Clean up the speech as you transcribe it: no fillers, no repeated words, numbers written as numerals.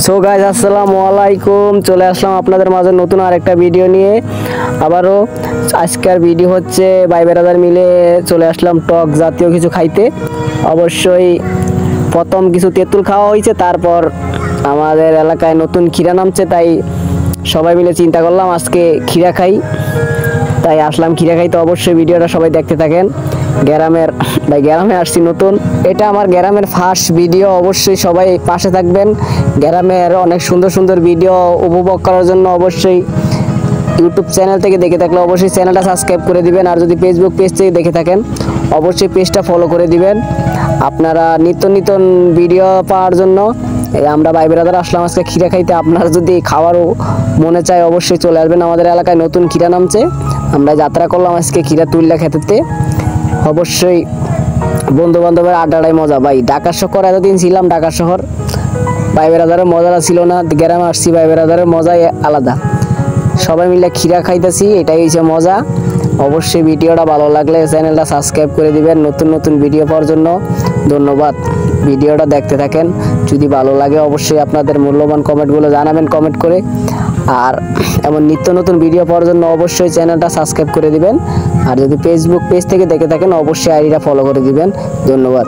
So guys আসসালামু আলাইকুম, চলে আসলাম আপনাদের মাঝে নতুন আরেকটা ভিডিও নিয়ে। আবারও আজকের ভিডিও হচ্ছে ভাই বেরাদার মিলে চলে আসলাম টক জাতীয় কিছু খাইতে। অবশ্যই প্রথম কিছু তেঁতুল খাওয়া হয়েছে, তারপর আমাদের এলাকায় নতুন ক্ষীরা নামছে, তাই সবাই মিলে চিন্তা করলাম আজকে ক্ষীরা খাই, তাই আসলাম ক্ষীরা খাইতে। অবশ্যই ভিডিওটা সবাই দেখতে থাকেন। গ্রামে আসছি নতুন, এটা আমার গ্রামের ফার্স্ট ভিডিও। অবশ্যই সবাই পাশে থাকবেন। গ্রামের অনেক সুন্দর সুন্দর ভিডিও উপভোগ করার জন্য অবশ্যই ইউটিউব চ্যানেল থেকে দেখে থাকলে অবশ্যই চ্যানেলটা সাবস্ক্রাইব করে দিবেন, আর যদি ফেসবুক পেজ থেকে দেখে থাকেন অবশ্যই পেজটা ফলো করে দিবেন। আপনারা নিত্য নতুন ভিডিও পাওয়ার জন্য আমরা ভাই বেরাদার আসলাম আজকে ক্ষীরা খাইতে। আপনারা যদি খাওয়ারও মনে চায় অবশ্যই চলে আসবেন। আমাদের এলাকায় নতুন ক্ষীরা নামছে, আমরা যাত্রা করলাম আজকে ক্ষীরা তুললা খেতে। অবশ্যই বন্ধু বান্ধবের আড্ডাটাই মজা ভাই। ঢাকা শহর এতদিন ছিলাম, ঢাকা শহর ভাই বেরাদারের মজাটা ছিল না, গ্রামে আসছি ভাই বেরাদারের মজাই আলাদা। সবাই মিলে ক্ষীরা খাইতেছি, এটাই হচ্ছে মজা। অবশ্যই ভিডিওটা ভালো লাগলে চ্যানেলটা সাবস্ক্রাইব করে দিবেন নতুন নতুন ভিডিও পাওয়ার জন্য। ধন্যবাদ, ভিডিওটা দেখতে থাকেন। যদি ভালো লাগে অবশ্যই আপনাদের মূল্যবান কমেন্টগুলো জানাবেন কমেন্ট করে। আর এমন নিত্য নতুন ভিডিও পাওয়ার জন্য অবশ্যই চ্যানেলটা সাবস্ক্রাইব করে দিবেন। আর যদি ফেসবুক পেজ থেকে দেখে থাকেন অবশ্যই আইডিটা ফলো করে দিবেন। ধন্যবাদ।